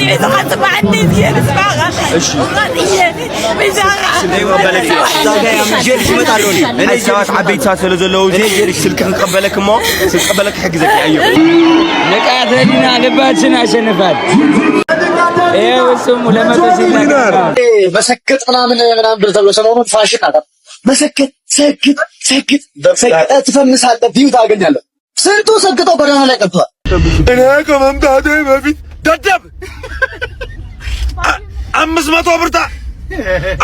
إذا خاطب عندي ديال الصباغة أنا جيرش عبيت ساسل زلو جيرش سلك نقبلك ما نقبلك حق زكي أيوه نقاتلنا لباتنا عشان ايه وسمو لما تسيبنا مسكت ምናምን ብለው ሰሞኑን ፋሽን አለ መስከት ሰክት ትፈምሳለህ ቪው ታገኛለህ ስንቱ ሰክተው ጎዳና ላይ ቀርቷል እኔ ከመምጣቴ በፊት ደደብ 500 ብር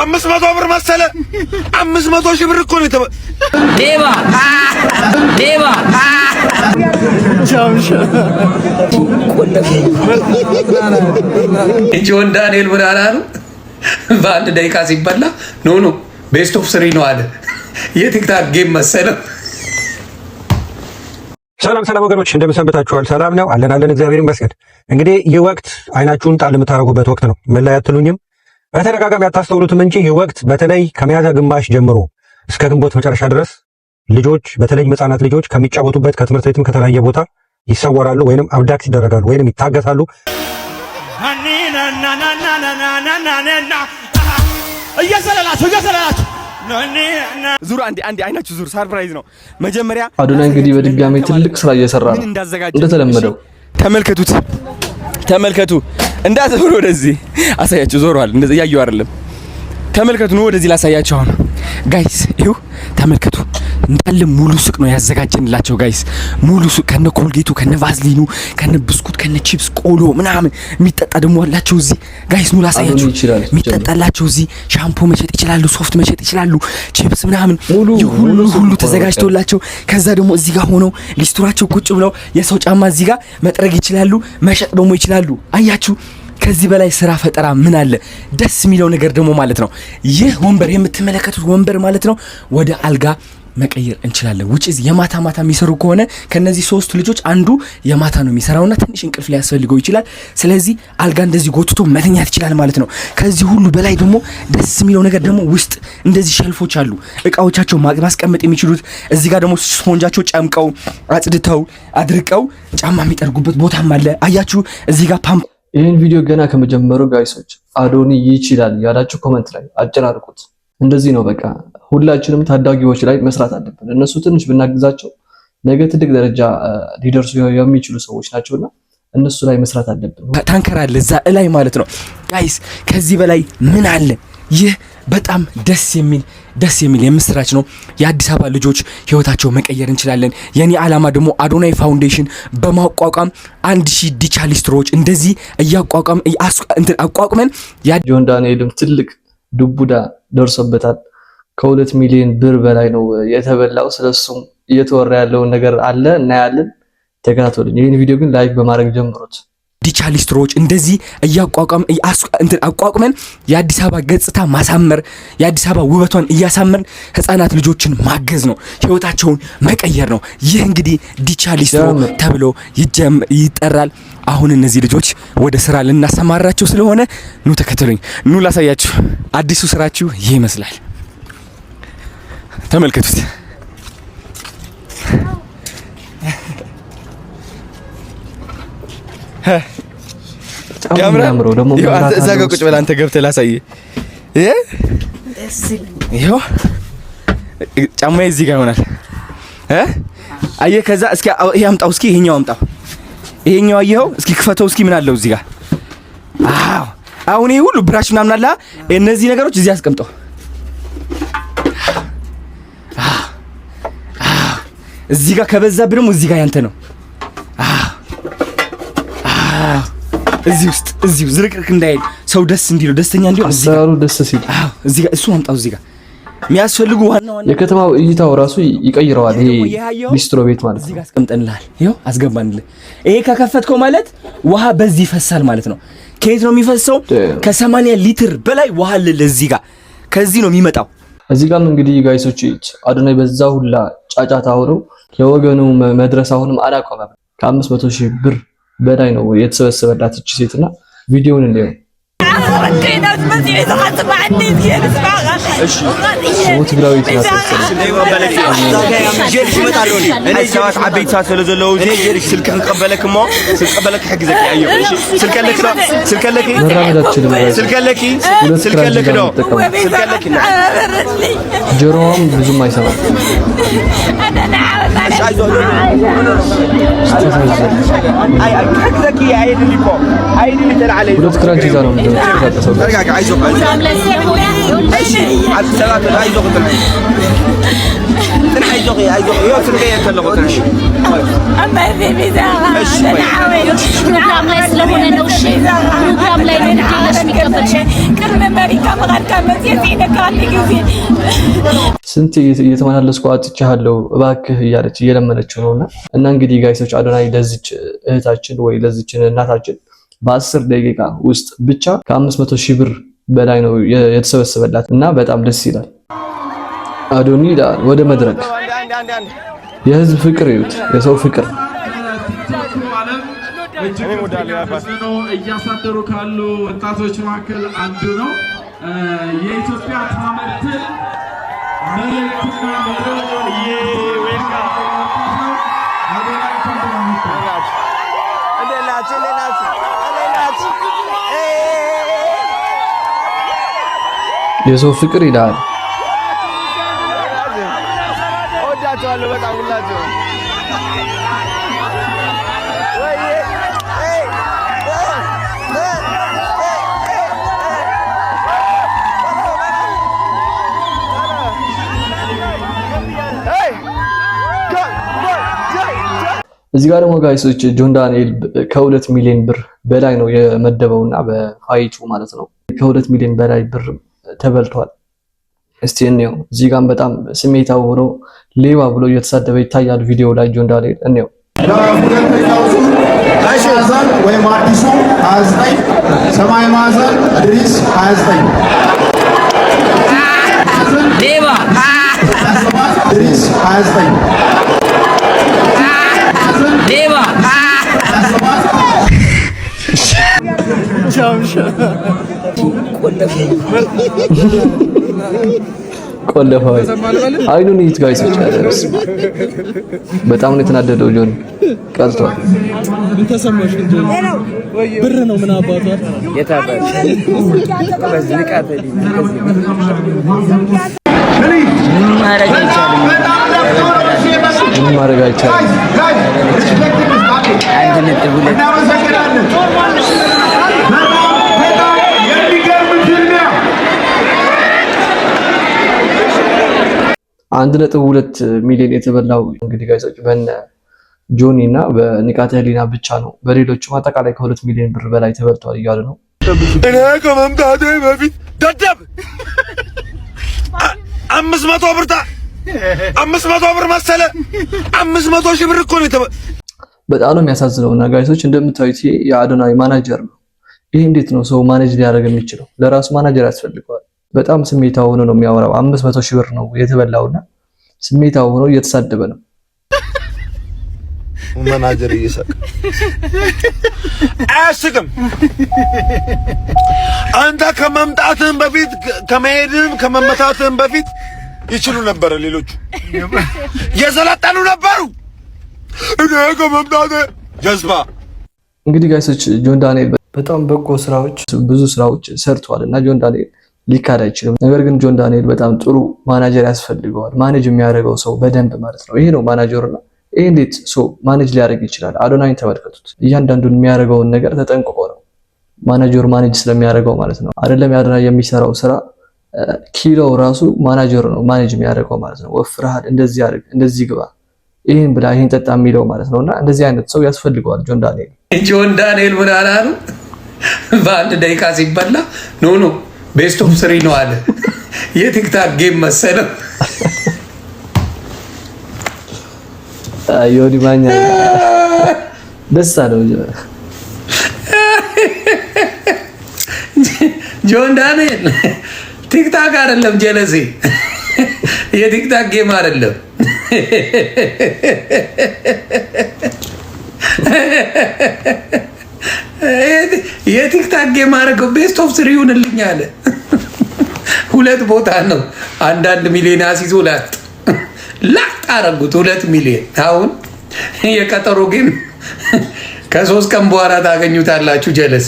500 ብር መሰለ 500 ሺህ ብር እኮ ነው ዴባ ጆን ዳንኤል ብራራሩ በአንድ ደቂቃ ሲበላ ኖ ቤስት ኦፍ 3 ነው አለ። የቲክታክ ጌም መሰለው። ሰላም ወገኖች እንደምን ሰንብታችኋል? ሰላም ነው አለን እግዚአብሔር ይመስገን። እንግዲህ ይህ ወቅት አይናችሁን ጣል የምታረጉበት ወቅት ነው። ምን ላይ አትሉኝም? በተደጋጋሚ ያታስተውሉትም እንጂ ይህ ወቅት በተለይ ከሚያዝያ ግማሽ ጀምሮ እስከ ግንቦት መጨረሻ ድረስ ልጆች በተለይ ህፃናት ልጆች ከሚጫወቱበት ከትምህርት ቤትም ከተለያየ ቦታ ይሰወራሉ ወይንም አብዳክት ይደረጋሉ ወይንም ይታገታሉ። እየሰለላችሁ ዙር አንዴ አይናችሁ ዙር ሰርፕራይዝ ነው። መጀመሪያ አዶናይ እንግዲህ በድጋሚ ትልቅ ስራ እየሰራ ነው። እንደተለመደው ተመልከቱ እንዳትዞሩ ወደዚህ አሳያችሁ። ዞሯል እንደዚህ ያያዩ አይደለም። ተመልከቱ ነው ወደዚህ ላሳያችሁ። አሁን ጋይስ ይሁ ተመልከቱ እንዳለ ሙሉ ሱቅ ነው ያዘጋጀንላቸው ጋይስ። ሙሉ ሱቅ ከነ ኮልጌቱ ከነ ቫዝሊኑ ከነ ብስኩት ከነ ቺፕስ ቆሎ ምናምን የሚጠጣ ደግሞ አላቸው እዚህ ጋይስ። ኑ ላሳያችሁ። የሚጠጣላቸው እዚህ ሻምፖ መሸጥ ይችላሉ፣ ሶፍት መሸጥ ይችላሉ፣ ቺፕስ ምናምን ሁሉ ተዘጋጅቶላቸው ከዛ ደግሞ እዚህ ጋር ሆነው ሊስትሯቸው ቁጭ ብለው የሰው ጫማ እዚህ ጋር መጥረግ ይችላሉ፣ መሸጥ ደግሞ ይችላሉ። አያችሁ ከዚህ በላይ ስራ ፈጠራ ምን አለ? ደስ የሚለው ነገር ደግሞ ማለት ነው ይህ ወንበር የምትመለከቱት ወንበር ማለት ነው ወደ አልጋ መቀየር እንችላለን። which is የማታ የሚሰሩ ከሆነ ከነዚህ ሶስት ልጆች አንዱ የማታ ነው የሚሰራውና ትንሽ እንቅልፍ ሊያስፈልገው ይችላል። ስለዚህ አልጋ እንደዚህ ጎትቶ መተኛት ይችላል ማለት ነው። ከዚህ ሁሉ በላይ ደግሞ ደስ የሚለው ነገር ደግሞ ውስጥ እንደዚህ ሸልፎች አሉ፣ እቃዎቻቸው ማስቀመጥ የሚችሉት። እዚህ ጋር ደግሞ ስፖንጃቸው ጨምቀው አጽድተው አድርቀው ጫማ የሚጠርጉበት ቦታም አለ። አያችሁ እዚህ ጋር ፓምፕ። ይህን ቪዲዮ ገና ከመጀመሩ ጋይሶች አዶኒ ይችላል ያላችሁ ኮሜንት ላይ አጨናርቁት። እንደዚህ ነው በቃ ሁላችንም ታዳጊዎች ላይ መስራት አለብን። እነሱ ትንሽ ብናግዛቸው ነገ ትልቅ ደረጃ ሊደርሱ የሚችሉ ሰዎች ናቸውና እነሱ ላይ መስራት አለብን። ታንከር አለ እዛ ላይ ማለት ነው ጋይስ። ከዚህ በላይ ምን አለ? ይህ በጣም ደስ የሚል የምስራች ነው። የአዲስ አበባ ልጆች ህይወታቸው መቀየር እንችላለን። የኔ ዓላማ ደግሞ አዶናይ ፋውንዴሽን በማቋቋም 1000 ዲቻ ሊስትሮች እንደዚህ አቋቁመን ጆን ዳንኤልም ትልቅ ዱቡዳ ደርሶበታል። ከ2 ሚሊዮን ብር በላይ ነው የተበላው። ስለሱም እየተወራ ያለው ነገር አለ እናያለን። ተከታተሉኝ። ይሄን ቪዲዮ ግን ላይክ በማድረግ ጀምሩት። ዲቻ ሊስትሮች እንደዚህ አቋቁመን የአዲስ አበባ ገጽታ ማሳመር፣ የአዲስ አበባ ውበቷን እያሳመርን ህፃናት ልጆችን ማገዝ ነው፣ ህይወታቸውን መቀየር ነው። ይህ እንግዲህ ዲቻ ሊስትሮ ተብሎ ይጠራል። አሁን እነዚህ ልጆች ወደ ስራ ልናሰማራቸው ስለሆነ ኑ ተከተሉኝ፣ ኑ ላሳያችሁ። አዲሱ ስራችሁ ይህ ይመስላል። ተመልከቱት። ያምራው ደግሞ እዛ ጋር ቁጭ ብለህ አንተ ገብተህ ላሳየህ። ይሄው ጫማዬ እዚህ ጋር ይሆናል። አየህ ከዛ እስኪ ይሄ አምጣው፣ እስኪ ይሄኛው አምጣው። ይሄኛው አየኸው? እስኪ ክፈተው እስኪ ምን አለው እዚህ ጋር። አዎ አሁን ይሄ ሁሉ ብራሽ ምናምን አለ። እነዚህ ነገሮች እዚህ አስቀምጠው። እዚህ ጋር ከበዛብህ ደግሞ እዚህ ጋር ያንተ ነው። እዚሁ ዝርክርክ እንዳይል ሰው ደስ እንዲለው ደስተኛ እንዲሆን አሰራሩ ደስ ሲል እዚህ ጋር እሱ አምጣው። እዚህ ጋር የሚያስፈልጉ ዋና የከተማው እይታው ራሱ ይቀይረዋል። ይሄ ቢስትሮ ቤት ማለት እዚህ ጋር አስቀምጠንልሃል። ይኸው አስገባንልህ። ይሄ ከከፈትከው ማለት ውሃ በዚህ ይፈሳል ማለት ነው። ከየት ነው የሚፈሰው? ከ80 ሊትር በላይ ውሃ አለ እዚህ ጋር፣ ከዚህ ነው የሚመጣው። እዚህ ጋርም እንግዲህ ጋይሶች አዶናይ በዛ ሁላ ጫጫታ ሆኖ ለወገኑ መድረስ አሁንም አላቆመም። ከ500 ሺህ ብር በላይ ነው የተሰበሰበላት እቺ ሴትና ቪዲዮውን እንየው። ركينا بس يزغط ما عندي زين اسمعها ስሙ ትግራዊት ናት መሰለኝ። جيرش متعلوني انا سوات عبيت ساعه لزلو سلك نقبلك مو سلك حجزك ايوه سلك لك سلك لك መራመድ አትችልም ጋይስ። سلك لك ሁለት سلك ክራንች لك ጋር ነው የምትጠቀመው። سلك لك ጆሮዋም ብዙም አይሰማም። انا نعاود اي حجزك يا عيد اللي فوق عيد اللي طلع عليه ሁለት ክራንች ይዛ ነው የምትንቀሳቀሰው። ترجع عايزه على الثلاثه عايزه عايزه يوصل جاي يتلقوا تنشي اما في ميزان انا نعاود بروجرام ላይ ስለሆነ ነው እሺ ፕሮግራም ላይ ነው እንዴት የሚቀበል كلمه امريكا مغار كانت يزيد كان يجي ስንት እየተመላለስኩ አጥቻለሁ እባክህ እያለች እየለመነችው ነውና እና እንግዲህ ጋይሶች አዶናይ ለዚች እህታችን ወይ ለዚች እናታችን በ10 ደቂቃ ውስጥ ብቻ ከ500,000 ብር በላይ ነው የተሰበሰበላት እና በጣም ደስ ይላል። አዶኒ ይላል ወደ መድረክ የህዝብ ፍቅር ይዩት፣ የሰው ፍቅር እያሳደሩ ካሉ ወጣቶች መካከል አንዱ ነው። የኢትዮጵያ ታምርት መልእክትና የሰው ፍቅር ይላል። ወዳቸዋለሁ በጣም ሁላችሁ እዚህ ጋር ደግሞ ጋይሶች ጆን ዳንኤል ከ2 ሚሊዮን ብር በላይ ነው የመደበውና በፋይቱ ማለት ነው ከ2 ሚሊዮን በላይ ብር ተበልቷል። እስቲ እንየው። እዚህ ጋር በጣም ስሜታው ሆኖ ሌባ ብሎ እየተሳደበ ይታያል ቪዲዮ ላይ ጆን ዳንኤል እንየው። ማዕዘን ወይም አዲሱ 29 ሰማይ ማዕዘን እድሪስ 29 ሌባ እድሪስ 29 ሌባ ቆለፈው አይኑን ይት ጋይሶች አደረስ በጣም ነው የተናደደው ጆን ቀልቷል። ተሰማሽ ግን ብር ነው ምን አባቷል የታባሽ በዚህ ቃተሊ ምን ማድረግ አይቻልም። አንድ ነጥብ ሁለት አንድ ነጥብ 2 ሚሊዮን የተበላው እንግዲህ ጋይሶች በእነ ጆኒ እና በንቃተ ህሊና ብቻ ነው። በሌሎችም አጠቃላይ ከ2 ሚሊዮን ብር በላይ ተበልቷል እያሉ ነው። እኔ ከመምጣቴ በፊት ደደብ 500 ብር መሰለ 500,000 ብር እኮ ነው። በጣም ነው የሚያሳዝነውና ጋይሶች እንደምታዩት ይሄ የአዶናይ ማናጀር ነው። ይሄ እንዴት ነው ሰው ማኔጅ ሊያደርግ የሚችለው? ለራሱ ማናጀር ያስፈልገዋል። በጣም ስሜታው ሆኖ ነው የሚያወራው። 500,000 ብር ነው የተበላውና ስሜታው ሆኖ እየተሳደበ ነው። ማናጀር እየሳቀ አያስቅም። አንተ ከመምጣትህም በፊት ከመሄድህም ከመመታትህም በፊት ይችሉ ነበር። ሌሎቹ የሰለጠኑ ነበሩ። እኔ ከመምጣቴ ጀዝባ እንግዲህ ጋይሶች ጆን ዳንኤል በጣም በጎ ስራዎች ብዙ ስራዎች ሰርቷልና ጆን ዳንኤል ሊካድ አይችልም። ነገር ግን ጆን ዳንኤል በጣም ጥሩ ማናጀር ያስፈልገዋል። ማኔጅ የሚያደርገው ሰው በደንብ ማለት ነው። ይሄ ነው ማናጀርና ይሄ እንዴት ሰው ማኔጅ ሊያደርግ ይችላል? አዶናይን ተመልከቱት። እያንዳንዱን የሚያደርገውን ነገር ተጠንቅቆ ነው ማናጀር ማኔጅ ስለሚያደርገው ማለት ነው። አይደለም አዶናይ የሚሰራው ስራ ኪሎው ራሱ ማናጀር ነው ማኔጅ የሚያደርገው ማለት ነው። ወፍረሃል፣ እንደዚህ አድርግ፣ እንደዚህ ግባ፣ ይሄን ብላ፣ ይሄን ጠጣ የሚለው ማለት ነውና እንደዚህ አይነት ሰው ያስፈልገዋል ጆን ዳንኤል። ጆን ዳንኤል ምን አላሉ? በአንድ ደቂቃ ሲበላ ኖ ቤስት ኦፍ 3 ነው አለ። የቲክታክ ጌም መሰለው። ዮኒ ማኛ ደስ አለው። ጆን ዳንኤል ቲክታክ አይደለም ጀለሴ፣ የቲክታክ ጌም አይደለም። የቲክታክ ጌም አደረገው ቤስት ኦፍ 3 ይሁንልኝ አለ። 2 ቦታ ነው 1 ሚሊዮን አሲዞ ላጥ አረጉት 2 ሚሊዮን። አሁን የቀጠሮ ጌም ከ3 ቀን በኋላ ታገኙታላችሁ። ጀለስ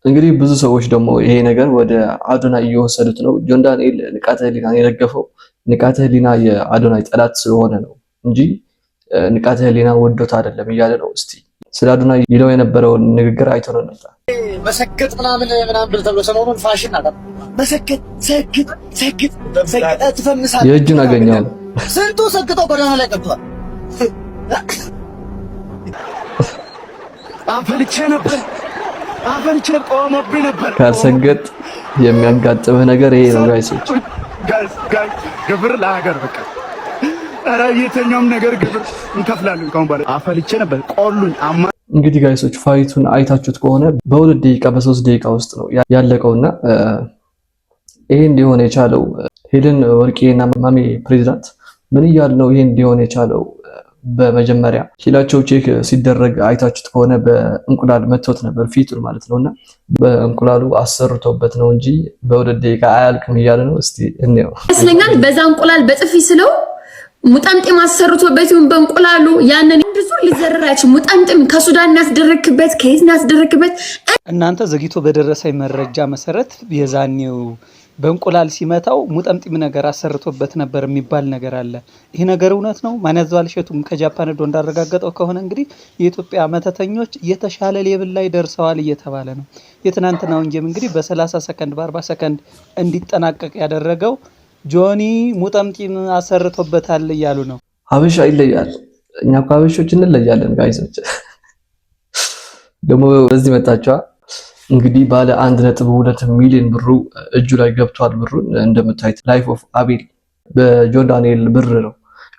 እንግዲህ ብዙ ሰዎች ደግሞ ይሄ ነገር ወደ አዶናይ እየወሰዱት ነው። ጆን ዳንኤል ንቃተ ህሊናን የደገፈው ንቃተ ህሊና የአዶናይ ጠላት ስለሆነ ነው እንጂ ንቃተ ህሊና ወዶት አይደለም እያለ ነው። እስቲ ስለ አዶናይ ይለው የነበረውን ንግግር አይተነው ነበር። መሰከት ምናምን ብለህ ተብሎ ሰሞኑን ፋሽን አለ። መሰከት ሰግጥ ትፈምሳለህ። የእጁን አገኘው። ስንቱ ሰግጠው ጎዳና ላይ ቀርቷል። አፈልቼ ነበር ቆሞብኝ ነበር። ካልሰገጥ የሚያጋጥምህ ነገር ይሄ ነው ጋይሶች። ግብር ለሀገር በቃ ኧረ የተኛውም ነገር ግብር እንከፍላለን። ካሁን በኋላ አፈልቼ ነበር ቆሉኝ። እንግዲህ ጋይሶች ፋይቱን አይታችሁት ከሆነ በ2 ደቂቃ በ3 ደቂቃ ውስጥ ነው ያለቀውና ይሄ እንዲሆን የቻለው ሄለን ወርቄና ማሜ ፕሬዝዳንት ምን እያሉ ነው ይሄ እንዲሆን የቻለው? በመጀመሪያ ሂላቸው ቼክ ሲደረግ አይታችሁት ከሆነ በእንቁላል መቶት ነበር ፊቱን ማለት ነውና በእንቁላሉ አሰርቶበት ነው እንጂ በ2 ደቂቃ አያልቅም እያለ ነው። እስቲ እንየው ይመስለኛል። በዛ እንቁላል በጥፊ ስለው ሙጣምጤም አሰርቶበት ይሁን በእንቁላሉ ያንን ብዙ ሊዘረራችሁ ሙጣምጤም ከሱዳን ያስደረክበት ከየት ያስደረክበት እናንተ ዘግይቶ በደረሰኝ መረጃ መሰረት የዛኔው በእንቁላል ሲመታው ሙጠምጢም ነገር አሰርቶበት ነበር የሚባል ነገር አለ። ይሄ ነገር እውነት ነው? ማን ያዘዋል? እሸቱም ከጃፓን ሄዶ እንዳረጋገጠው ከሆነ እንግዲህ የኢትዮጵያ መተተኞች የተሻለ ሌብል ላይ ደርሰዋል እየተባለ ነው። የትናንትናው ጌም እንግዲህ በ30 ሰከንድ በ40 ሰከንድ እንዲጠናቀቅ ያደረገው ጆኒ ሙጠምጢም አሰርቶበታል እያሉ ነው። ሀበሻ ይለያል። እኛ እኮ ሀበሾች እንለያለን ጋይሶች። ደግሞ በዚህ መጣቻ እንግዲህ ባለ 1.2 ሚሊዮን ብሩ እጁ ላይ ገብቷል። ብሩን እንደምታዩት ላይፍ ኦፍ አቤል በጆን ዳንኤል ብር ነው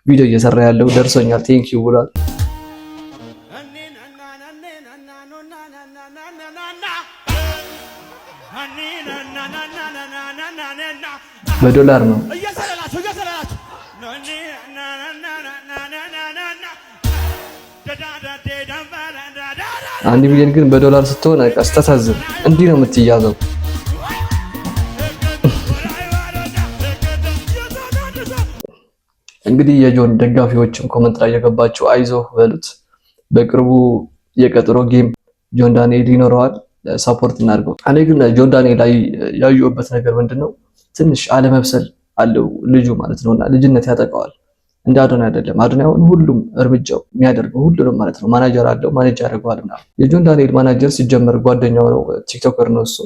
ቪዲዮ እየሰራ ያለው። ደርሶኛል ቴንክ ዩ ብሏል። በዶላር ነው። 1 ሚሊዮን ግን በዶላር ስትሆን አስተሳዝን እንዲህ ነው የምትያዘው። እንግዲህ የጆን ደጋፊዎችም ኮሜንት ላይ የገባችሁ አይዞህ በሉት። በቅርቡ የቀጠሮ ጌም ጆን ዳንኤል ይኖረዋል፣ ሰፖርት እናድርገው። እኔ ግን ጆን ዳንኤል ላይ ያዩበት ነገር ምንድነው? ትንሽ አለመብሰል አለው ልጁ ማለት ነውና ልጅነት ያጠቃዋል። እንደ አዶናይ አይደለም። አዶናይ ሁሉም እርምጃው የሚያደርገው ሁሉንም ማለት ነው ማናጀር አለው ማኔጅ ያደርገዋልና የጆን ዳንኤል ማናጀር ሲጀመር ጓደኛው ነው፣ ቲክቶከር ነው እሱ።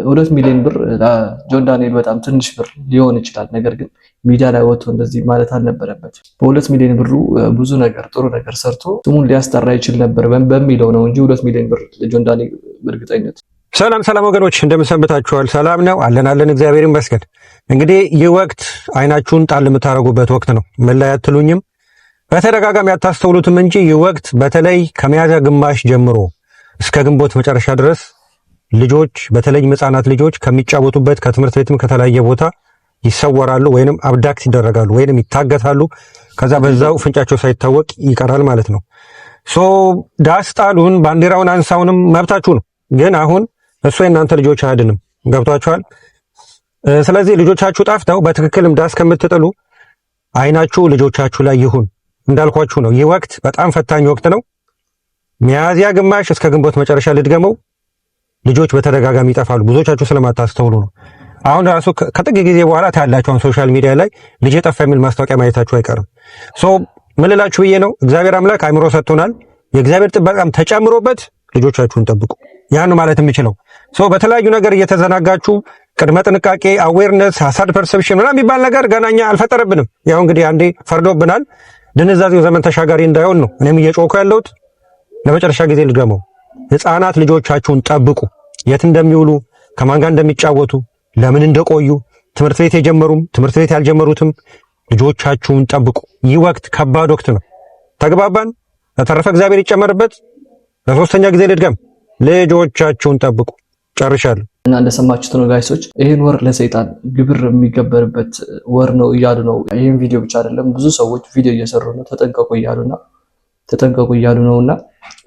2 ሚሊዮን ብር ለጆን ዳንኤል በጣም ትንሽ ብር ሊሆን ይችላል። ነገር ግን ሚዲያ ላይ ወጥቶ እንደዚህ ማለት አልነበረበት። በ2 ሚሊዮን ብሩ ብዙ ነገር ጥሩ ነገር ሰርቶ ስሙን ሊያስጠራ ይችል ነበር በሚለው ነው እንጂ 2 ሚሊዮን ብር ለጆን ዳንኤል በእርግጠኝነት። ሰላም ወገኖች እንደምሰንብታችኋል? ሰላም ነው አለን እግዚአብሔር ይመስገን። እንግዲህ ይህ ወቅት አይናችሁን ጣል የምታረጉበት ወቅት ነው። ምን ላይ አትሉኝም? በተደጋጋሚ አታስተውሉትም እንጂ ይህ ወቅት በተለይ ከሚያዝያ ግማሽ ጀምሮ እስከ ግንቦት መጨረሻ ድረስ ልጆች በተለይ ሕፃናት ልጆች ከሚጫወቱበት ከትምህርት ቤትም ከተለያየ ቦታ ይሰወራሉ ወይንም አብዳክት ይደረጋሉ ወይንም ይታገታሉ። ከዛ በዛው ፍንጫቸው ሳይታወቅ ይቀራል ማለት ነው። ዳስ ጣሉን ባንዲራውን አንሳውንም መብታችሁ ነው። ግን አሁን እሱ የእናንተ ልጆች አያድንም። ገብቷችኋል? ስለዚህ ልጆቻችሁ ጣፍተው በትክክልም ዳስ ከምትጥሉ አይናችሁ ልጆቻችሁ ላይ ይሁን። እንዳልኳችሁ ነው። ይህ ወቅት በጣም ፈታኝ ወቅት ነው። ሚያዝያ ግማሽ እስከ ግንቦት መጨረሻ ልድገመው፣ ልጆች በተደጋጋሚ ይጠፋሉ። ብዙዎቻችሁ ስለማታስተውሉ ነው። አሁን ራሱ ከጥቂት ጊዜ በኋላ ታያላችሁ ሶሻል ሚዲያ ላይ ልጅ ጠፋ የሚል ማስታወቂያ ማየታችሁ አይቀርም። ምን ልላችሁ ብዬ ነው፣ እግዚአብሔር አምላክ አይምሮ ሰጥቶናል። የእግዚአብሔር ጥበቃም ተጨምሮበት ልጆቻችሁን ጠብቁ። ያን ማለት የምችለው በተለያዩ ነገር እየተዘናጋችሁ ቅድመ ጥንቃቄ አዌርነስ ሀሳድ ፐርሰፕሽን ምናምን የሚባል ነገር ገናኛ አልፈጠረብንም። ያው እንግዲህ አንዴ ፈርዶብናል። ድንዛዜው ዘመን ተሻጋሪ እንዳይሆን ነው እኔም እየጮኩ ያለሁት። ለመጨረሻ ጊዜ ልድገመው፣ ህፃናት ልጆቻችሁን ጠብቁ። የት እንደሚውሉ ከማን ጋር እንደሚጫወቱ ለምን እንደቆዩ ትምህርት ቤት የጀመሩም ትምህርት ቤት ያልጀመሩትም ልጆቻችሁን ጠብቁ። ይህ ወቅት ከባድ ወቅት ነው። ተግባባን? ለተረፈ እግዚአብሔር ይጨመርበት። ለሶስተኛ ጊዜ ልድገም፣ ልጆቻችሁን ጠብቁ። ጨርሻለሁ። እና እንደሰማችሁት ነው ጋይሶች፣ ይሄን ወር ለሰይጣን ግብር የሚገበርበት ወር ነው እያሉ ነው። ይሄን ቪዲዮ ብቻ አይደለም ብዙ ሰዎች ቪዲዮ እየሰሩ ነው ተጠንቀቁ እያሉ ነውና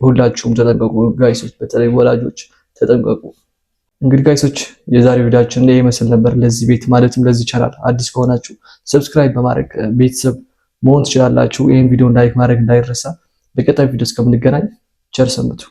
ሁላችሁም ተጠንቀቁ ጋይሶች፣ በተለይ ወላጆች ተጠንቀቁ። እንግዲህ ጋይሶች የዛሬው ቪዲዮአችን ላይ ይመስል ነበር። ለዚህ ቤት ማለትም ለዚህ ቻናል አዲስ ከሆናችሁ ሰብስክራይብ በማድረግ ቤተሰብ መሆን ትችላላችሁ። ይሄን ቪዲዮ ላይክ ማድረግ እንዳይረሳ። በቀጣይ ቪዲዮ እስከምንገናኝ ቸር ሰንብቱ።